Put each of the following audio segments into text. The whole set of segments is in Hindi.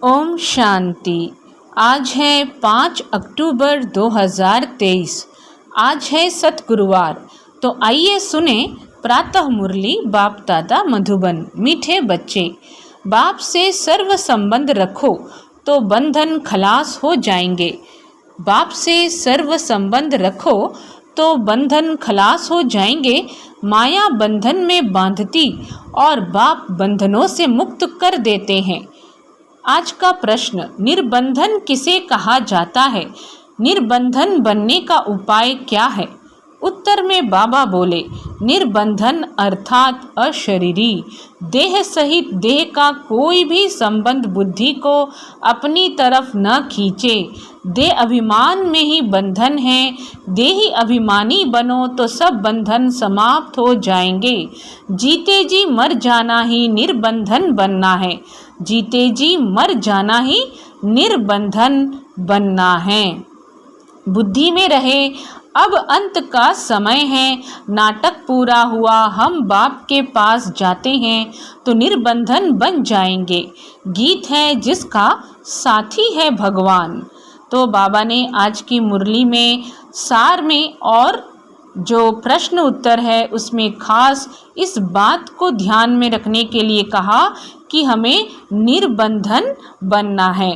ओम शांति। आज है 5 अक्टूबर 2023। आज है सतगुरुवार। तो आइए सुने प्रातः मुरली बाप दादा मधुबन। मीठे बच्चे, बाप से सर्व संबंध रखो तो बंधन खलास हो जाएंगे। बाप से सर्व संबंध रखो तो बंधन खलास हो जाएंगे। माया बंधन में बांधती और बाप बंधनों से मुक्त कर देते हैं। आज का प्रश्न, निर्बंधन किसे कहा जाता है? निर्बंधन बनने का उपाय क्या है? उत्तर में बाबा बोले, निर्बंधन अर्थात अशरीरी, देह सहित देह का कोई भी संबंध बुद्धि को अपनी तरफ न खींचे। देह अभिमान में ही बंधन है। देही अभिमानी बनो तो सब बंधन समाप्त हो जाएंगे। जीते जी मर जाना ही निर्बंधन बनना है। जीते जी मर जाना ही निर्बंधन बनना है। बुद्धि में रहे, अब अंत का समय है। नाटक पूरा हुआ, हम बाप के पास जाते हैं तो निर्बंधन बन जाएंगे। गीत है जिसका साथी है भगवान। तो बाबा ने आज की मुरली में सार में और जो प्रश्न उत्तर है उसमें खास इस बात को ध्यान में रखने के लिए कहा कि हमें निर्बंधन बनना है।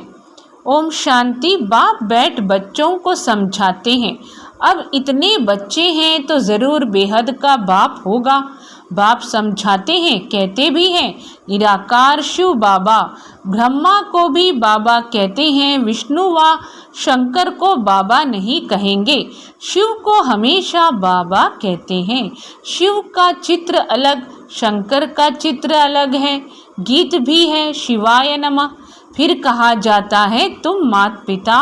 ओम शांति। बाप बैठ बच्चों को समझाते हैं। अब इतने बच्चे हैं तो ज़रूर बेहद का बाप होगा। बाप समझाते हैं, कहते भी हैं, निराकार शिव बाबा। ब्रह्मा को भी बाबा कहते हैं, विष्णु व शंकर को बाबा नहीं कहेंगे। शिव को हमेशा बाबा कहते हैं। शिव का चित्र अलग, शंकर का चित्र अलग है। गीत भी है, शिवाय नमः। फिर कहा जाता है, तुम माता पिता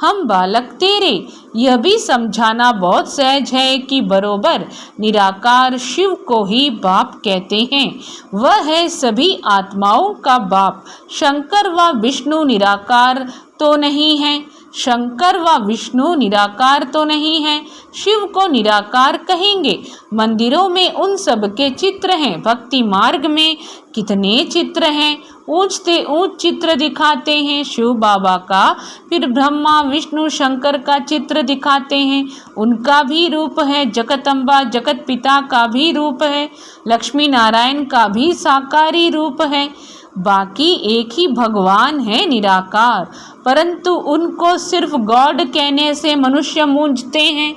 हम बालक तेरे। यह भी समझाना बहुत सहज है कि बरोबर निराकार शिव को ही बाप कहते हैं। वह है सभी आत्माओं का बाप। शंकर व विष्णु निराकार तो नहीं है। शंकर व विष्णु निराकार तो नहीं है। शिव को निराकार कहेंगे। मंदिरों में उन सब के चित्र हैं। भक्ति मार्ग में कितने चित्र हैं। ऊंचते ऊंच चित्र दिखाते हैं शिव बाबा का। फिर ब्रह्मा विष्णु शंकर का चित्र दिखाते हैं, उनका भी रूप है। जगदम्बा जगत पिता का भी रूप है। लक्ष्मी नारायण का भी साकारी रूप है। बाकी एक ही भगवान है निराकार, परंतु उनको सिर्फ गॉड कहने से मनुष्य मूंझते हैं।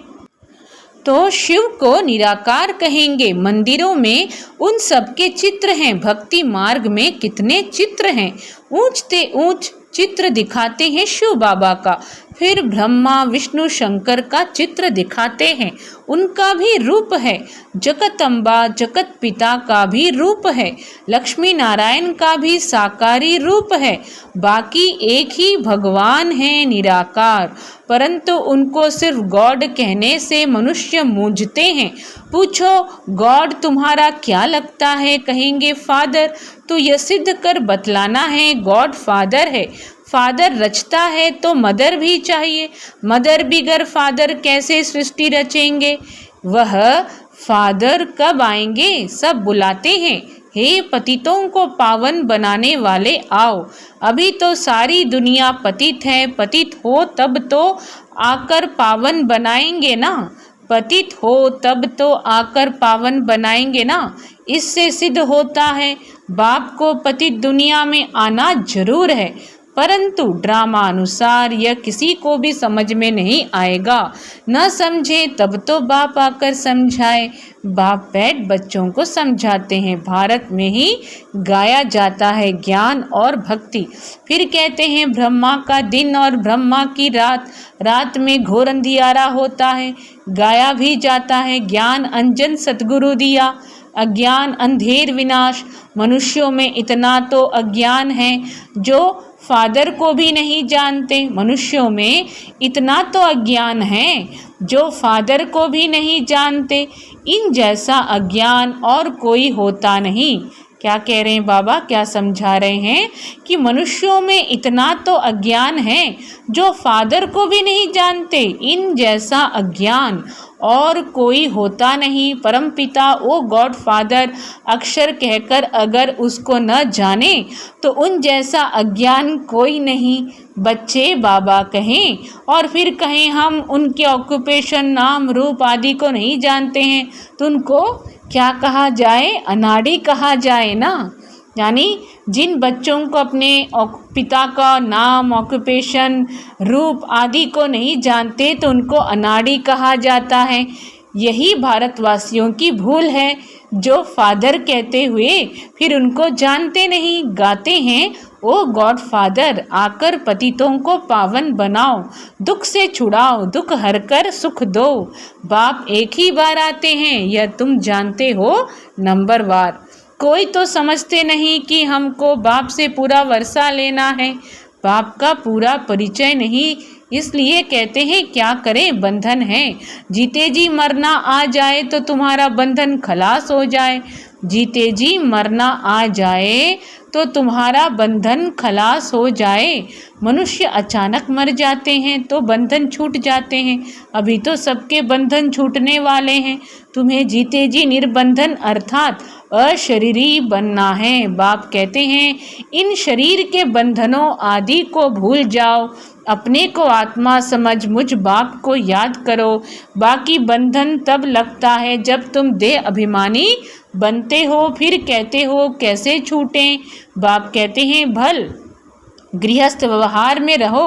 तो शिव को निराकार कहेंगे। मंदिरों में उन सब के चित्र हैं। भक्ति मार्ग में कितने चित्र हैं। ऊंचते ऊंच चित्र दिखाते हैं शिव बाबा का। फिर ब्रह्मा विष्णु शंकर का चित्र दिखाते हैं, उनका भी रूप है। जगदम्बा जगत पिता का भी रूप है। लक्ष्मी नारायण का भी साकारी रूप है। बाकी एक ही भगवान है निराकार, परंतु उनको सिर्फ गॉड कहने से मनुष्य मूंझते हैं। पूछो, गॉड तुम्हारा क्या लगता है? कहेंगे फादर। तो यह सिद्ध कर बतलाना है, गॉड फादर है। फादर रचता है तो मदर भी चाहिए। मदर बिगर फादर कैसे सृष्टि रचेंगे? वह फादर कब आएंगे? सब बुलाते हैं, हे पतितों को पावन बनाने वाले आओ। अभी तो सारी दुनिया पतित है। पतित हो तब तो आकर पावन बनाएंगे ना। पतित हो तब तो आकर पावन बनाएंगे ना। इससे सिद्ध होता है बाप को पतित दुनिया में आना जरूर है, परंतु ड्रामा अनुसार यह किसी को भी समझ में नहीं आएगा। न समझे तब तो बाप आकर समझाए। बाप बैठ बच्चों को समझाते हैं। भारत में ही गाया जाता है ज्ञान और भक्ति। फिर कहते हैं, ब्रह्मा का दिन और ब्रह्मा की रात। रात में घोर अंधियारा होता है। गाया भी जाता है, ज्ञान अंजन सतगुरु दिया, अज्ञान अंधेर विनाश। मनुष्यों में इतना तो अज्ञान है जो फादर को भी नहीं जानते। मनुष्यों में इतना तो अज्ञान है जो फादर को भी नहीं जानते। इन जैसा अज्ञान और कोई होता नहीं। क्या कह रहे हैं बाबा, क्या समझा रहे हैं कि मनुष्यों में इतना तो अज्ञान है जो फादर को भी नहीं जानते। इन जैसा अज्ञान और कोई होता नहीं। परमपिता ओ गॉड फादर अक्षर कहकर अगर उसको न जाने तो उन जैसा अज्ञान कोई नहीं। बच्चे बाबा कहें और फिर कहें हम उनके ऑक्यूपेशन, नाम, रूप आदि को नहीं जानते हैं तो उनको क्या कहा जाए? अनाड़ी कहा जाए ना। यानी जिन बच्चों को अपने पिता का नाम, ऑक्यूपेशन, रूप आदि को नहीं जानते तो उनको अनाड़ी कहा जाता है। यही भारतवासियों की भूल है, जो फादर कहते हुए फिर उनको जानते नहीं। गाते हैं ओ गॉड फादर आकर पतितों को पावन बनाओ, दुख से छुड़ाओ, दुख हरकर सुख दो। बाप एक ही बार आते हैं, यह तुम जानते हो नंबरवार। कोई तो समझते नहीं कि हमको बाप से पूरा वर्षा लेना है। बाप का पूरा परिचय नहीं, इसलिए कहते हैं क्या करें, बंधन है। जीते जी मरना आ जाए तो तुम्हारा बंधन खलास हो जाए। जीते जी मरना आ जाए तो तुम्हारा बंधन खलास हो जाए। मनुष्य अचानक मर जाते हैं तो बंधन छूट जाते हैं। अभी तो सबके बंधन छूटने वाले हैं। तुम्हें जीते जी निर्बंधन अर्थात अशरीरी बनना है। बाप कहते हैं इन शरीर के बंधनों आदि को भूल जाओ, अपने को आत्मा समझ मुझ बाप को याद करो। बाकी बंधन तब लगता है जब तुम देह अभिमानी बनते हो, फिर कहते हो कैसे छूटें। बाप कहते हैं भल गृहस्थ व्यवहार में रहो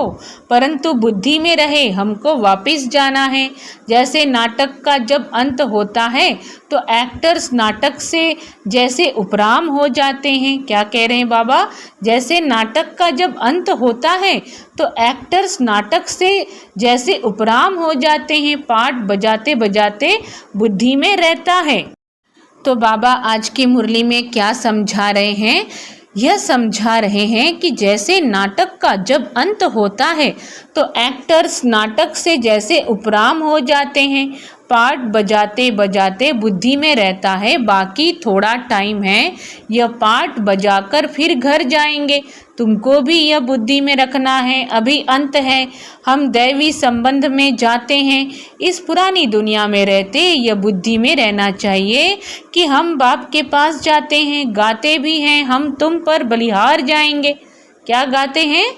परंतु बुद्धि में रहे, हमको वापस जाना है। जैसे नाटक का जब अंत होता है तो एक्टर्स नाटक से जैसे उपराम हो जाते हैं। क्या कह रहे हैं बाबा? जैसे नाटक का जब अंत होता है तो एक्टर्स नाटक से जैसे उपराम हो जाते हैं, पाठ बजाते बजाते बुद्धि में रहता है। तो बाबा आज की मुरली में क्या समझा रहे हैं? यह समझा रहे हैं कि जैसे नाटक का जब अंत होता है तो एक्टर्स नाटक से जैसे उपराम हो जाते हैं, पाठ बजाते बजाते बुद्धि में रहता है। बाकी थोड़ा टाइम है, यह पाठ बजाकर फिर घर जाएंगे। तुमको भी यह बुद्धि में रखना है, अभी अंत है, हम दैवी संबंध में जाते हैं। इस पुरानी दुनिया में रहते यह बुद्धि में रहना चाहिए कि हम बाप के पास जाते हैं। गाते भी हैं हम तुम पर बलिहार जाएंगे। क्या गाते हैं?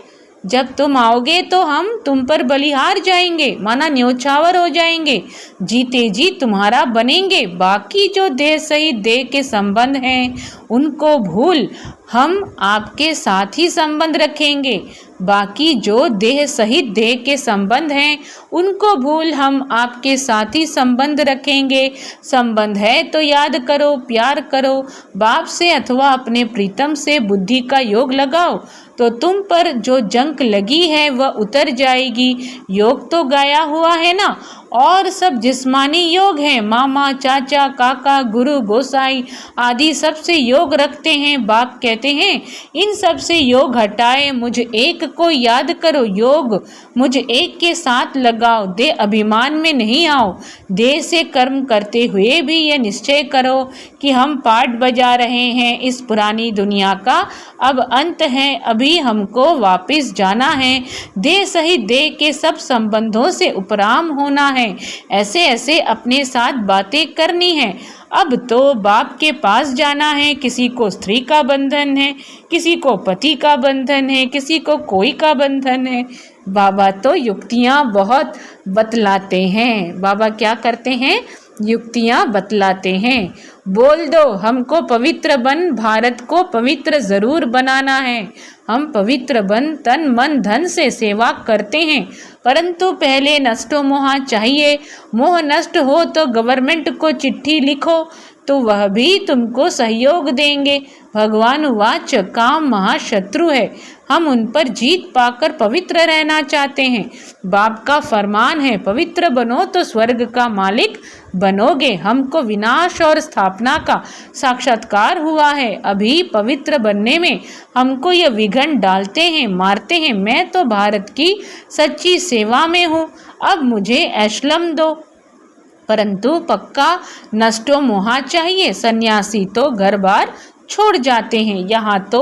जब तुम आओगे तो हम तुम पर बलिहार जाएंगे, माना न्योछावर हो जाएंगे, जीते जी तुम्हारा बनेंगे। बाकी जो देह सहित देह के संबंध हैं उनको भूल हम आपके साथ ही संबंध रखेंगे। बाकी जो देह सहित देह के संबंध हैं उनको भूल हम आपके साथ ही संबंध रखेंगे। संबंध है तो याद करो, प्यार करो बाप से अथवा अपने प्रीतम से। बुद्धि का योग लगाओ तो तुम पर जो जंक लगी है वह उतर जाएगी। योग तो गाया हुआ है ना, और सब जिस्मानी योग हैं। मामा, चाचा, काका, गुरु, गोसाई आदि सबसे योग रखते हैं। बाप कहते हैं इन सब से योग हटाए, मुझ एक को याद करो। योग मुझ एक के साथ लगाओ, देह अभिमान में नहीं आओ। देह से कर्म करते हुए भी यह निश्चय करो कि हम पाठ बजा रहे हैं। इस पुरानी दुनिया का अब अंत है, अभी हमको वापस जाना है। देह सहित देह के सब संबंधों से उपराम होना है। ऐसे ऐसे अपने साथ बातें करनी है। अब तो बाप के पास जाना है। किसी को स्त्री का बंधन है, किसी को पति का बंधन है, किसी को कोई का बंधन है। बाबा तो युक्तियाँ बहुत बतलाते हैं। बाबा क्या करते हैं? युक्तियाँ बतलाते हैं। बोल दो हमको पवित्र बन, भारत को पवित्र ज़रूर बनाना है। हम पवित्र बन तन मन धन से सेवा करते हैं, परंतु पहले नष्टो मोहा चाहिए। मोह नष्ट हो तो गवर्नमेंट को चिट्ठी लिखो तो वह भी तुमको सहयोग देंगे। भगवान वाच काम महाशत्रु है, हम उन पर जीत पाकर पवित्र रहना चाहते हैं। बाप का फरमान है पवित्र बनो तो स्वर्ग का मालिक बनोगे। हमको विनाश और स्थापना का साक्षात्कार हुआ है, अभी पवित्र बनने में हमको यह विघ्न डालते हैं, मारते हैं। मैं तो भारत की सच्ची सेवा में हूँ, अब मुझे ऐशलम दो, परंतु पक्का नष्टो मोहा चाहिए। सन्यासी तो घर बार छोड़ जाते हैं। यहाँ तो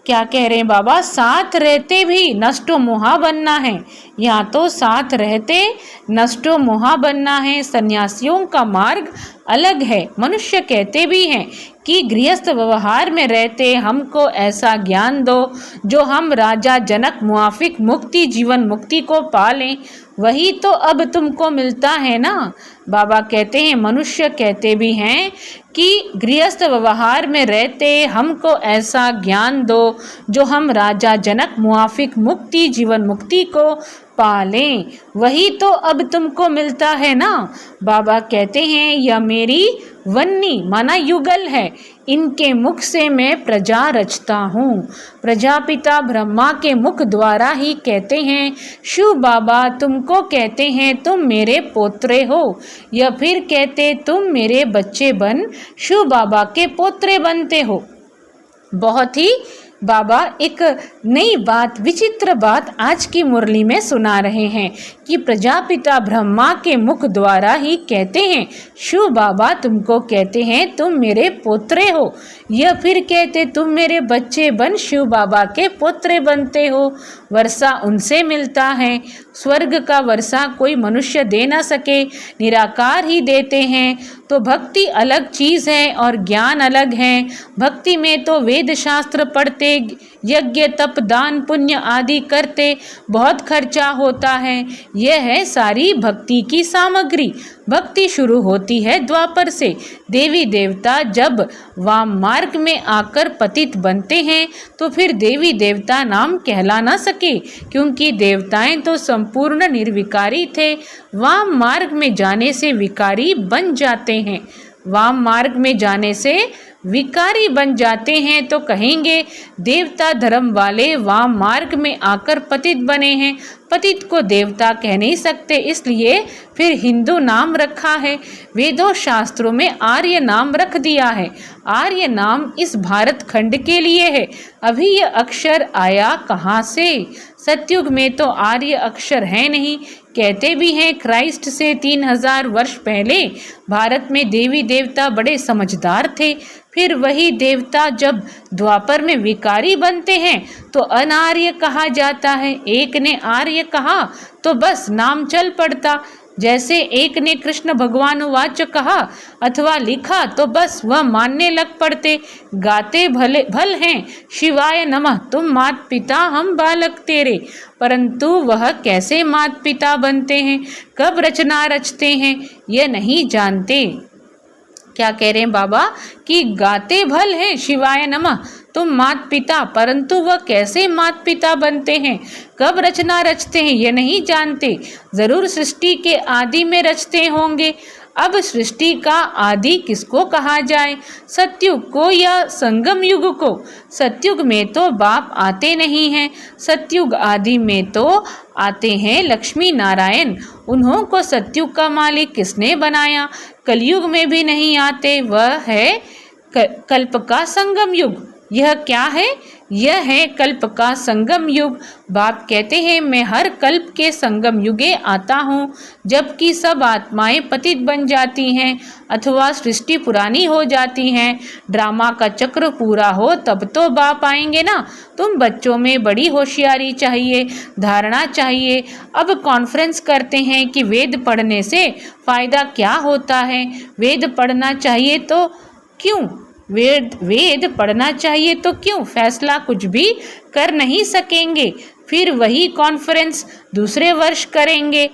क्या कह रहे हैं बाबा? साथ रहते भी नष्टो मोहा बनना है। यहाँ तो साथ रहते नष्टो मोहा बनना है। सन्यासियों का मार्ग अलग है। मनुष्य कहते भी हैं कि गृहस्थ व्यवहार में रहते हमको ऐसा ज्ञान दो जो हम राजा जनक मुआफिक मुक्ति जीवन मुक्ति को पालें। वही तो अब तुमको मिलता है ना। बाबा कहते हैं मनुष्य कहते भी हैं कि गृहस्थ व्यवहार में रहते हमको ऐसा ज्ञान दो जो हम राजा जनक मुआफिक मुक्ति जीवन मुक्ति को पालें। वही तो अब तुमको मिलता है ना। बाबा कहते हैं यह मेरी वन्नी माना युगल है, इनके मुख से मैं प्रजा रचता हूँ। प्रजापिता ब्रह्मा के मुख द्वारा ही कहते हैं शिव बाबा तुमको कहते हैं तुम मेरे पोत्रे हो, या फिर कहते तुम मेरे बच्चे बन शिव बाबा के पोत्रे बनते हो। बहुत ही बाबा एक नई बात विचित्र बात आज की मुरली में सुना रहे हैं कि प्रजापिता ब्रह्मा के मुख द्वारा ही कहते हैं शिव बाबा तुमको कहते हैं तुम मेरे पोत्रे हो, या फिर कहते तुम मेरे बच्चे बन शिव बाबा के पोत्रे बनते हो। वर्षा उनसे मिलता है, स्वर्ग का वर्षा कोई मनुष्य दे ना सके, निराकार ही देते हैं। तो भक्ति अलग चीज़ है और ज्ञान अलग है। भक्ति में तो वेद शास्त्र पढ़ते, यज्ञ तप दान पुण्य आदि करते बहुत खर्चा होता है। यह है सारी भक्ति की सामग्री। भक्ति शुरू होती है द्वापर से। देवी देवता जब वाम मार्ग में आकर पतित बनते हैं तो फिर देवी देवता नाम कहला ना सके, क्योंकि देवताएं तो संपूर्ण निर्विकारी थे। वाम मार्ग में जाने से विकारी बन जाते हैं। वाम मार्ग में जाने से विकारी बन जाते हैं तो कहेंगे देवता धर्म वाले वाम मार्ग में आकर पतित बने हैं। पतित को देवता कह नहीं सकते, इसलिए फिर हिंदू नाम रखा है। वेदों शास्त्रों में आर्य नाम रख दिया है। आर्य नाम इस भारत खंड के लिए है। अभी यह अक्षर आया कहाँ से? सतयुग में तो आर्य अक्षर है नहीं। कहते भी हैं क्राइस्ट से 3000 वर्ष पहले भारत में देवी देवता बड़े समझदार थे। फिर वही देवता जब द्वापर में विकारी बनते हैं तो अनार्य कहा जाता है। एक ने आर्य कहा तो बस नाम चल पड़ता। जैसे एक ने कृष्ण भगवान वाच कहा अथवा लिखा तो बस वह मानने लग पड़ते। गाते भल हैं शिवाय नमः तुम मात पिता हम बालक तेरे, परंतु वह कैसे मात पिता बनते हैं, कब रचना रचते हैं, यह नहीं जानते। क्या कह रहे हैं बाबा कि गाते भल हैं शिवाय नमः तुम मात पिता, परंतु वह कैसे मात पिता बनते हैं, कब रचना रचते हैं, ये नहीं जानते। जरूर सृष्टि के आदि में रचते होंगे। अब सृष्टि का आदि किसको कहा जाए, सतयुग को या संगम युग को? सतयुग में तो बाप आते नहीं हैं। सतयुग आदि में तो आते हैं लक्ष्मी नारायण। उन्हों को सतयुग का मालिक किसने बनाया? कलयुग में भी नहीं आते। वह है कल्प का संगम युग। यह क्या है? यह है कल्प का संगम युग। बाप कहते हैं मैं हर कल्प के संगम युगे आता हूँ, जबकि सब आत्माएं पतित बन जाती हैं अथवा सृष्टि पुरानी हो जाती हैं। ड्रामा का चक्र पूरा हो तब तो बाप आएंगे ना। तुम बच्चों में बड़ी होशियारी चाहिए, धारणा चाहिए। अब कॉन्फ्रेंस करते हैं कि वेद पढ़ने से फ़ायदा क्या होता है। वेद पढ़ना चाहिए तो क्यों? वेद पढ़ना चाहिए तो क्यों? फैसला कुछ भी कर नहीं सकेंगे। फिर वही कॉन्फ्रेंस दूसरे वर्ष करेंगे।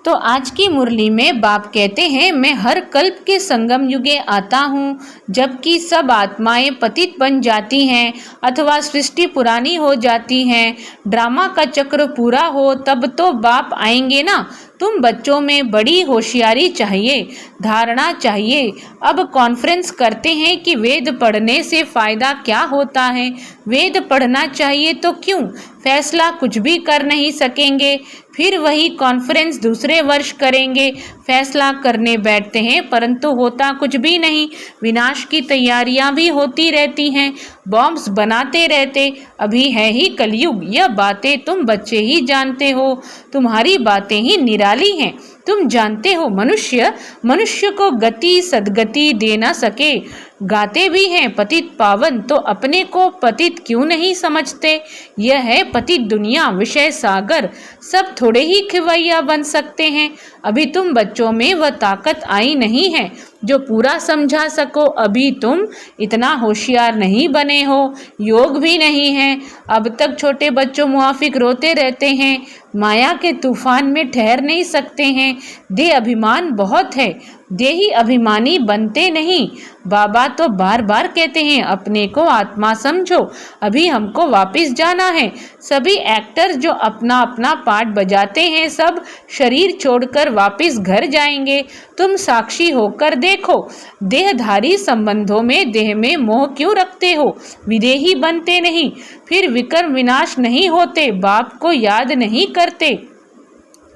तो आज की मुरली में बाप कहते हैं मैं हर कल्प के संगम युगे आता हूँ, जबकि सब आत्माएं पतित बन जाती हैं अथवा सृष्टि पुरानी हो जाती हैं। ड्रामा का चक्र पूरा हो तब तो बाप आएंगे ना। तुम बच्चों में बड़ी होशियारी चाहिए, धारणा चाहिए। अब कॉन्फ्रेंस करते हैं कि वेद पढ़ने से फ़ायदा क्या होता है। वेद पढ़ना चाहिए तो क्यों? फैसला कुछ भी कर नहीं सकेंगे। फिर वही कॉन्फ्रेंस दूसरे वर्ष करेंगे। फैसला करने बैठते हैं परंतु होता कुछ भी नहीं। विनाश की तैयारियां भी होती रहती हैं, बॉम्ब्स बनाते रहते। अभी है ही कलयुग, यह बातें तुम बच्चे ही जानते हो, तुम्हारी बातें ही निराली हैं। तुम जानते हो मनुष्य को गति सद्गति दे न सके। गाते भी हैं पतित पावन, तो अपने को पतित क्यों नहीं समझते। यह है पतित दुनिया, विषय सागर, सब थोड़े ही खिवैया बन सकते हैं। अभी तुम बच्चों में वह ताकत आई नहीं है जो पूरा समझा सको। अभी तुम इतना होशियार नहीं बने हो, योग भी नहीं है। अब तक छोटे बच्चों मुआफिक रोते रहते हैं, माया के तूफान में ठहर नहीं सकते हैं। देह अभिमान बहुत है, देही अभिमानी बनते नहीं। बाबा तो बार बार कहते हैं अपने को आत्मा समझो, अभी हमको वापस जाना है। सभी एक्टर जो अपना अपना पार्ट बजाते हैं सब शरीर छोड़कर वापस घर जाएंगे। तुम साक्षी होकर देखो, देहधारी संबंधों में देह में मोह क्यों रखते हो। विदेही बनते नहीं, फिर विकर्म विनाश नहीं होते, बाप को याद नहीं करते।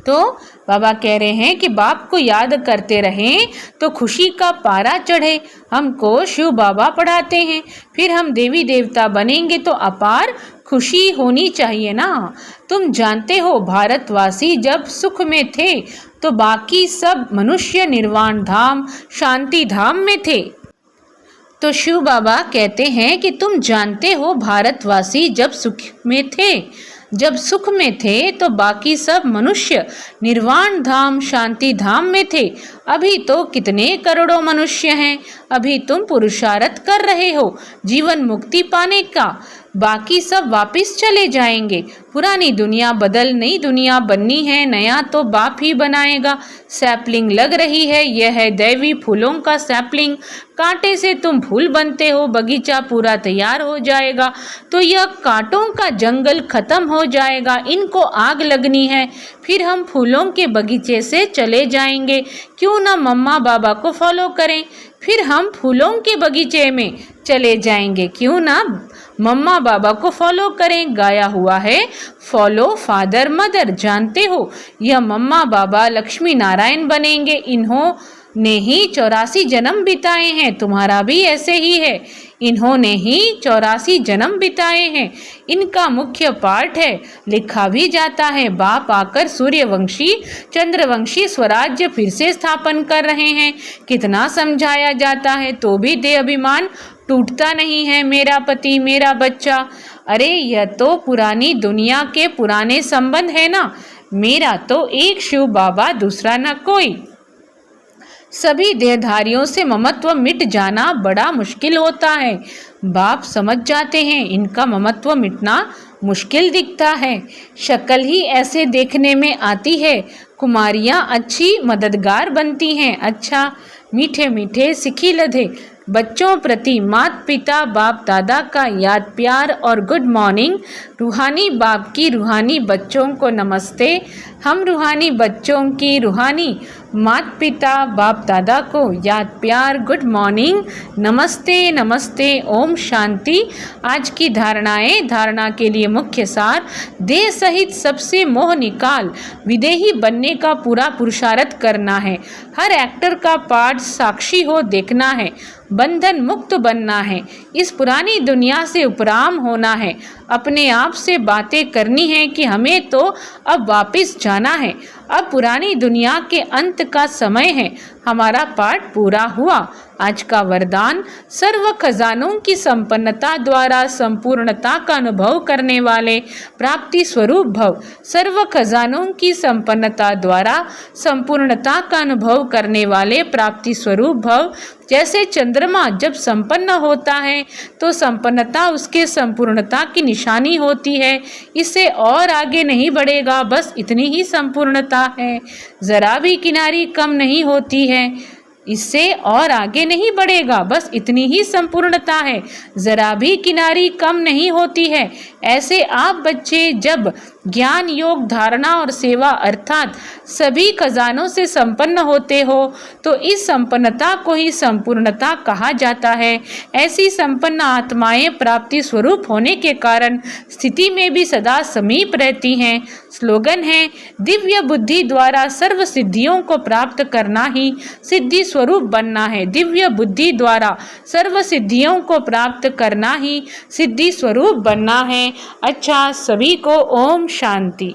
तो बाबा कह रहे हैं कि बाप को याद करते रहें तो खुशी का पारा चढ़े। हमको शिव बाबा पढ़ाते हैं, फिर हम देवी देवता बनेंगे तो अपार खुशी होनी चाहिए ना। तुम जानते हो भारतवासी जब सुख में थे तो बाकी सब मनुष्य निर्वाण धाम शांति धाम में थे। तो शिव बाबा कहते हैं कि तुम जानते हो भारतवासी जब सुख में थे तो बाकी सब मनुष्य निर्वाण धाम शांति धाम में थे। अभी तो कितने करोड़ों मनुष्य हैं, अभी तुम पुरुषार्थ कर रहे हो जीवन मुक्ति पाने का। बाकी सब वापस चले जाएंगे। पुरानी दुनिया बदल नई दुनिया बननी है, नया तो बाप ही बनाएगा। सैपलिंग लग रही है, यह है दैवी फूलों का सैपलिंग। कांटे से तुम फूल बनते हो, बगीचा पूरा तैयार हो जाएगा तो यह कांटों का जंगल खत्म हो जाएगा। इनको आग लगनी है, फिर हम फूलों के बगीचे से चले जाएंगे। क्यों ना मम्मा बाबा को फॉलो करें, फिर हम फूलों के बगीचे में चले जाएंगे। क्यों ना मम्मा बाबा को फॉलो करें। गाया हुआ है फॉलो फादर मदर। जानते हो यह मम्मा बाबा लक्ष्मी नारायण बनेंगे। इन्होंने ही 84 जन्म बिताए हैं, तुम्हारा भी ऐसे ही है। इन्होंने ही 84 जन्म बिताए हैं। इनका मुख्य पाठ है, लिखा भी जाता है। बाप आकर सूर्यवंशी चंद्रवंशी स्वराज्य फिर से स्थापन कर रहे हैं। कितना समझाया जाता है तो भी देह अभिमान टूटता नहीं है। मेरा पति मेरा बच्चा, अरे यह तो पुरानी दुनिया के पुराने संबंध है ना। मेरा तो एक शिव बाबा, दूसरा न कोई। सभी देहधारियों से ममत्व मिट जाना बड़ा मुश्किल होता है। बाप समझ जाते हैं इनका ममत्व मिटना मुश्किल दिखता है। शक्ल ही ऐसे देखने में आती है। कुमारियाँ अच्छी मददगार बनती हैं। अच्छा मीठे मीठे सिखी लधे बच्चों प्रति माता पिता बाप दादा का याद प्यार और गुड मॉर्निंग। रूहानी बाप की रूहानी बच्चों को नमस्ते। हम रूहानी बच्चों की रूहानी माता पिता बाप दादा को याद प्यार गुड मॉर्निंग नमस्ते नमस्ते ओम शांति। आज की धारणा के लिए मुख्य सार, देह सहित सबसे मोह निकाल विदेही बनने का पूरा पुरुषार्थ करना है। हर एक्टर का पार्ट साक्षी हो देखना है, बंधन मुक्त बनना है, इस पुरानी दुनिया से उपराम होना है। अपने आप से बातें करनी है कि हमें तो अब वापस जाना है, अब पुरानी दुनिया के अंत का समय है। हमारा पाठ पूरा हुआ। आज का वरदान, सर्व खजानों की संपन्नता द्वारा संपूर्णता का अनुभव करने वाले प्राप्ति स्वरूप भव। सर्व खजानों की संपन्नता द्वारा संपूर्णता का अनुभव करने वाले प्राप्ति स्वरूप भव। जैसे चंद्रमा जब संपन्न होता है तो संपन्नता उसके संपूर्णता की निशानी होती है। इससे और आगे नहीं बढ़ेगा, बस इतनी ही संपूर्णता है। जरा भी किनारी कम नहीं होती है, इससे और आगे नहीं बढ़ेगा, बस इतनी ही संपूर्णता है। जरा भी किनारी कम नहीं होती है। ऐसे आप बच्चे जब ज्ञान, योग, धारणा और सेवा अर्थात सभी खजानों से संपन्न होते हो तो इस संपन्नता को ही संपूर्णता कहा जाता है। ऐसी संपन्न आत्माएं प्राप्ति स्वरूप होने के कारण स्थिति में भी सदा समीप रहती हैं। स्लोगन है, दिव्य बुद्धि द्वारा सर्व सिद्धियों को प्राप्त करना ही सिद्धि स्वरूप बनना है। दिव्य बुद्धि द्वारा सर्व सिद्धियों को प्राप्त करना ही सिद्धि स्वरूप बनना है। अच्छा, सभी को ओम शांति।